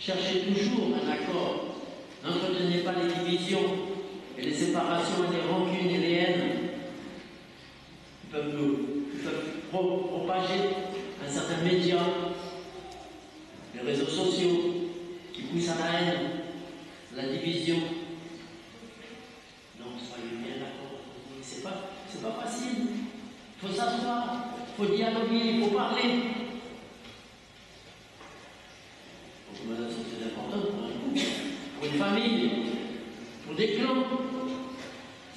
Cherchez toujours un accord. N'entretenez pas les divisions et les séparations et les rancunes et les haines qui peuvent propager un certain média, les réseaux sociaux qui poussent à la haine, à la division. Non, soyez bien d'accord. C'est pas facile. Il faut s'asseoir, il faut dialoguer, il faut parler. Donc, c'est important pour un couple, pour une famille, pour des clans.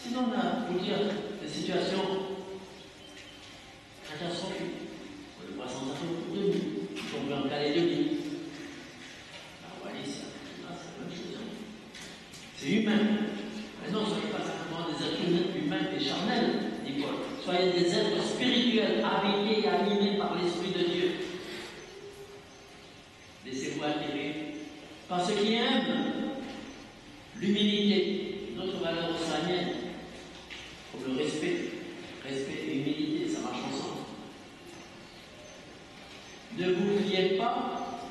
Sinon, on a, pour dire, des situations catastrophiques. On le voit sans arrêt autour de nous, y compris en Calédonie. La Wallis, c'est la même chose. C'est humain. Mais non, soyez pas simplement des êtres humains et charnels, dit Paul. Soyez des êtres spirituels, habités et animés par l'Esprit de Dieu. Laissez-vous attirer par ceux qui aiment l'humilité, notre valeur au sein mienne, comme le respect. Respect et humilité, ça marche ensemble. Ne vous fiez pas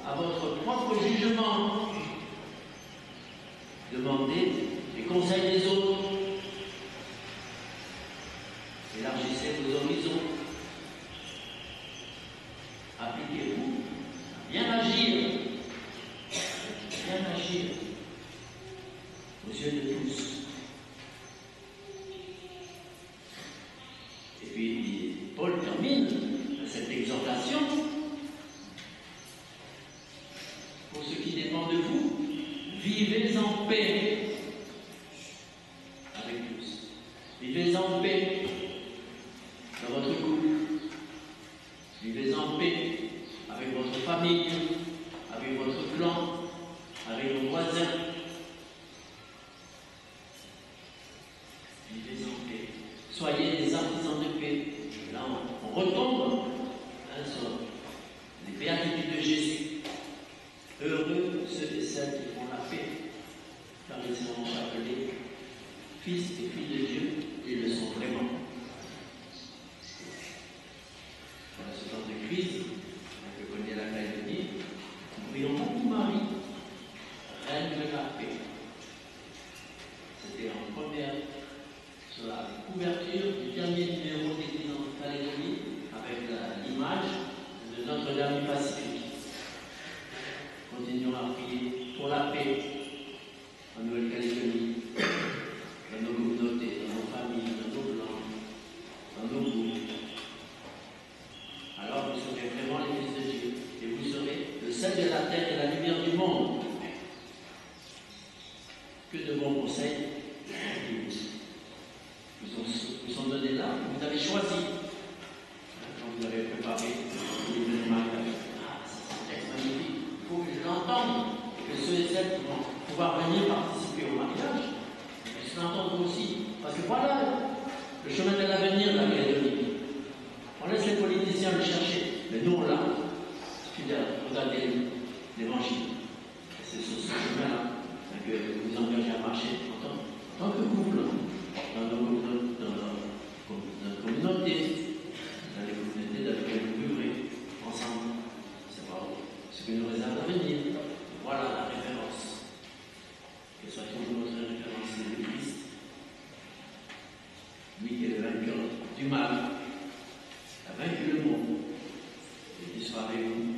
à votre propre jugement. Demandez les conseils des autres. Élargissez vos horizons. Appliquez-vous à bien agir. Bien agir aux yeux de tous. Et puis, Paul termine cette exhortation. Pour ce qui dépend de vous, vivez en paix avec tous. Vivez en paix dans votre couple. Vivez en paix avec votre famille, avec votre clan, avec vos voisins. Vivez en paix. Soyez des artisans de paix. Et là, on retombe sur les béatitudes de Jésus. Heureux ceux et celles qui font la paix, car ils seront appelés fils et filles de Dieu, et ils le sont vraiment. Dans ce temps de crise, que connaît la Calédonie, nous prions beaucoup Marie, reine de la paix. C'était en première, sur la couverture du dernier numéro d'Église en Calédonie, avec l'image de Notre-Dame du Pacifique. Continuons à prier pour la paix en Nouvelle-Calédonie, dans nos communautés, dans nos familles, dans nos clans, dans nos groupes. Alors vous serez vraiment les fils de Dieu et vous serez le sel de la terre et la lumière du monde. Que de bons conseils vous sont donnés là, que vous avez choisi. Quand vous avez préparé les événements, c'est un texte magnifique. Il faut que je l'entende et que ceux et celles qui vont pouvoir venir participer au mariage puissent l'entendre aussi. Parce que voilà le chemin de l'avenir de la Calédonie. On laisse les politiciens le chercher, mais nous on l'a. Fidèle, regardez l'évangile. C'est sur ce chemin-là que vous vous engagez à marcher en tant que couple, dans nos communautés, dans les communautés dans lesquelles vous vivrez ensemble. C'est pas ce que nous réserve l'avenir. Voilà la référence. Que soit toujours notre référence, c'est le Christ. Lui qui est le vainqueur du mal, a vaincu le monde, et qui sera avec vous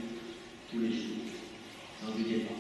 tous les jours. N'en doutez pas.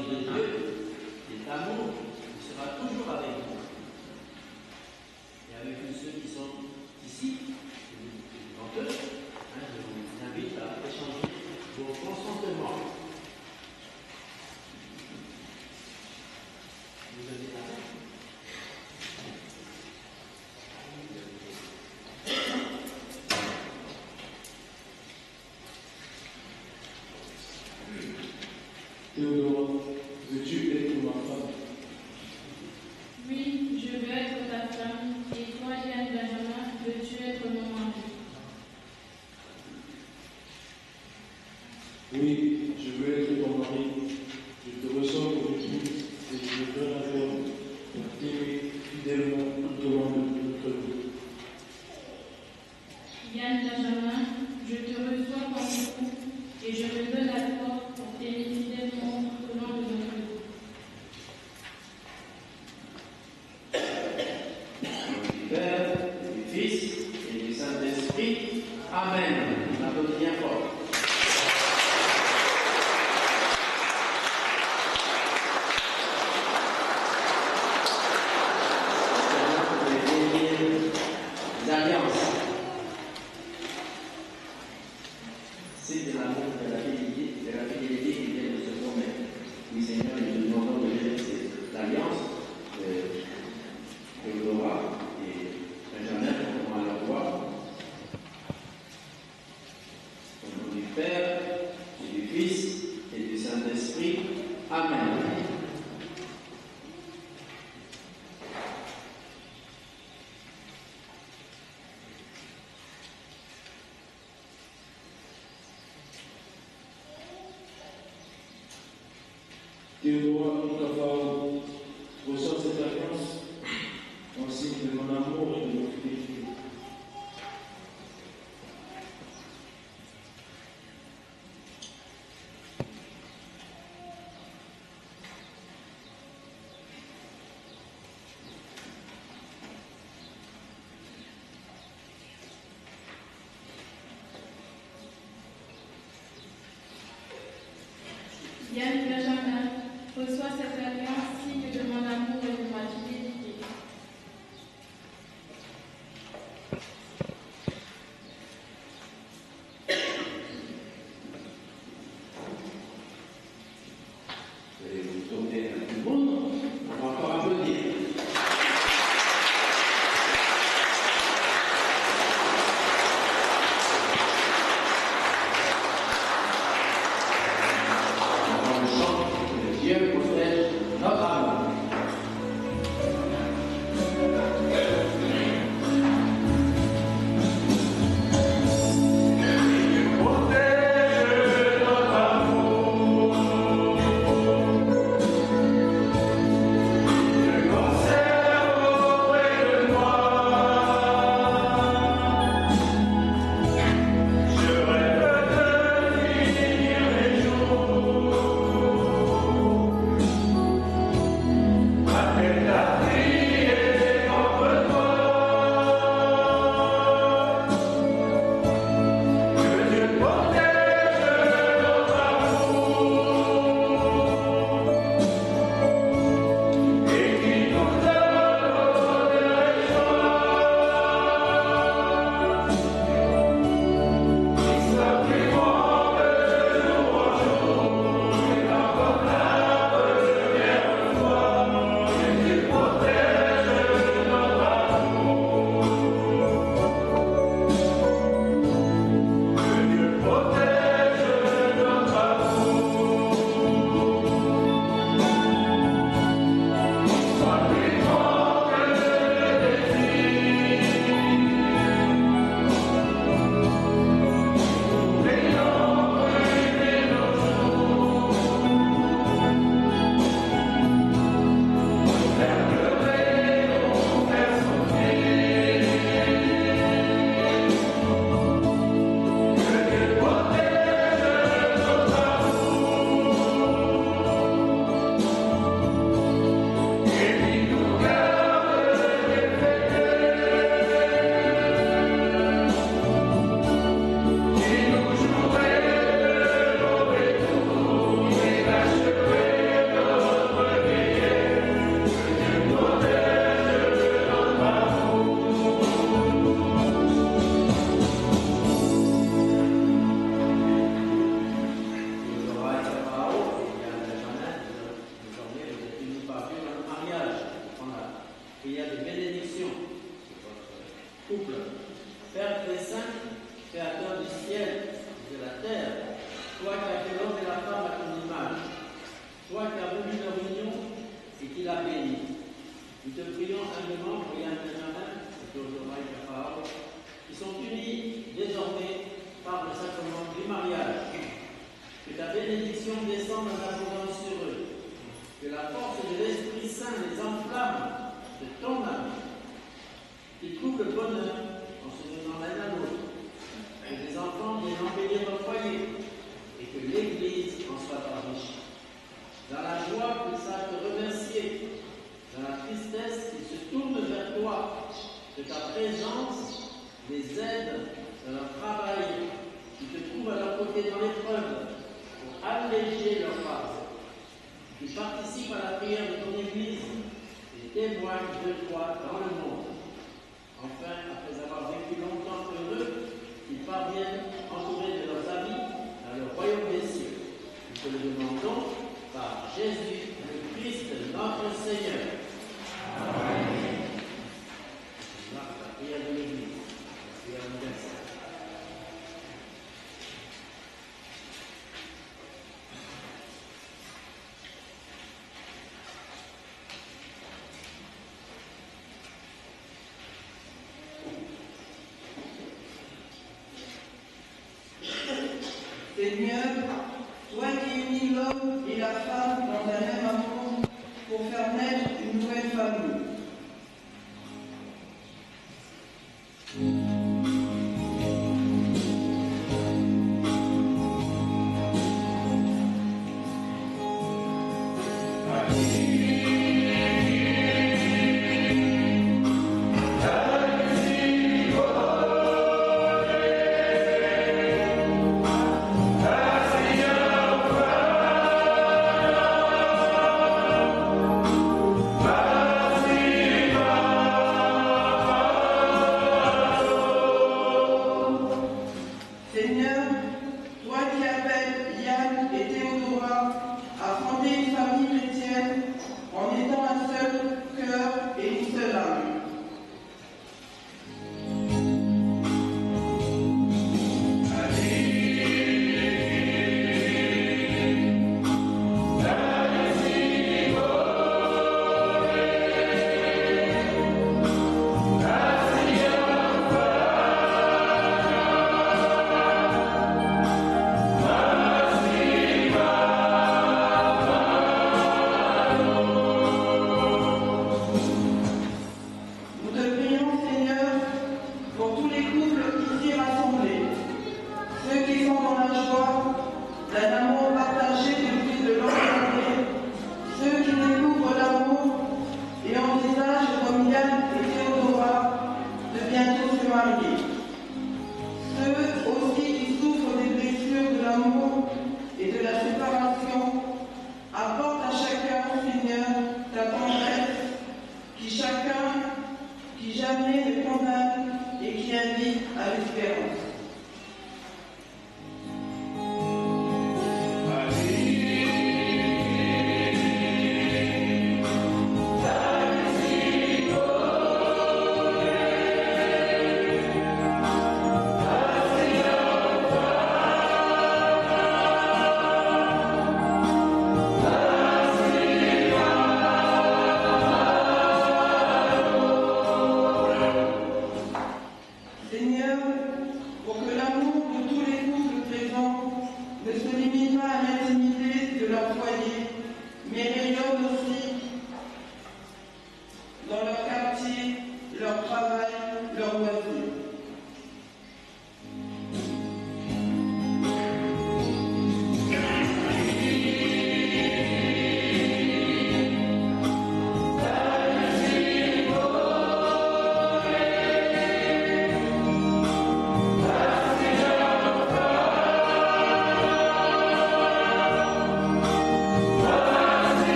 l'alliance de Dieu et d'amour, il sera toujours avec vous. Et avec tous ceux qui sont ici, devant eux, je vous invite à échanger vos consentements. Vous avez la main. Théodore, veux-tu être ma femme? Oui, je veux être ta femme, et toi, Yann Benjamin, veux-tu être mon mari? Oui, je veux être ton mari. Je te reçois pour épouse et je me donne à toi pour t'aimer fidèlement tout au long de notre vie. Yann Benjamin, je te reçois comme époux, et je me donne à toi pour t'aimer fidèlement tout au long de notre vie. Du Père, et du Fils et du Saint-Esprit. Amen. On applaudit bien fort. Les alliances. C'est de l'amour, de la fidélité qui vient de se promettre. Oui, Seigneur, nous nous demandons de gérer l'alliance de Théodora et Benjamin pour à leur voix. Au nom du Père, et du Fils, et du Saint-Esprit. Amen. Théodora, ta femme, reçois cette alliance en signe de mon amour et de mon fidélité. Yann Benjamin, reçois cette alliance, signe de mon amour et de ma fidélité. Et vous tournez à tout le monde. On va encore applaudir. On chante que Dieu protège notre toi qui as voulu leur union et qui l'as béni. Nous te prions humblement pour Yann Benjamin et Théodora et Capao, qui sont unis désormais par le sacrement du mariage. Que ta bénédiction descende en abondance sur eux. Que la force de l'Esprit Saint les enflamme de ton amour. Qu'ils trouvent le bonheur en se donnant l'un à l'autre. Que les enfants viennent embellir leur foyer et que l'Église en soit enrichie. Dans la joie, qu'ils savent te remercier. Dans la tristesse, qu'ils se tournent vers toi. Que ta présence les aide dans leur travail. Qu'ils te trouvent à leur côté dans l'épreuve pour alléger leur fardeau. Qu'ils participent à la prière de ton Église et témoignent de toi dans le monde. Enfin, après avoir vécu longtemps heureux, qu'ils parviennent, entourés de leurs amis, dans le royaume des cieux. Nous te le demandons par Jésus, le Christ, notre Seigneur. Amen. La prière de l'Église, la prière universelle. Seigneur, toi qui unis l'homme et la femme dans un même amour pour faire naître une nouvelle famille.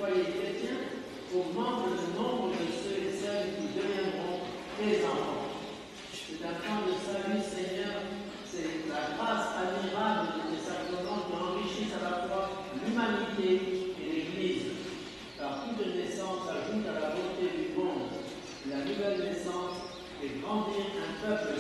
foyers chrétiens augmente le nombre de ceux et celles qui deviendront tes enfants. C'est un plan de salut, Seigneur. C'est la grâce admirable de tes sacrements qui enrichissent à la fois l'humanité et l'Église. Car toute naissance ajoute à la beauté du monde. La nouvelle naissance fait grandir un peuple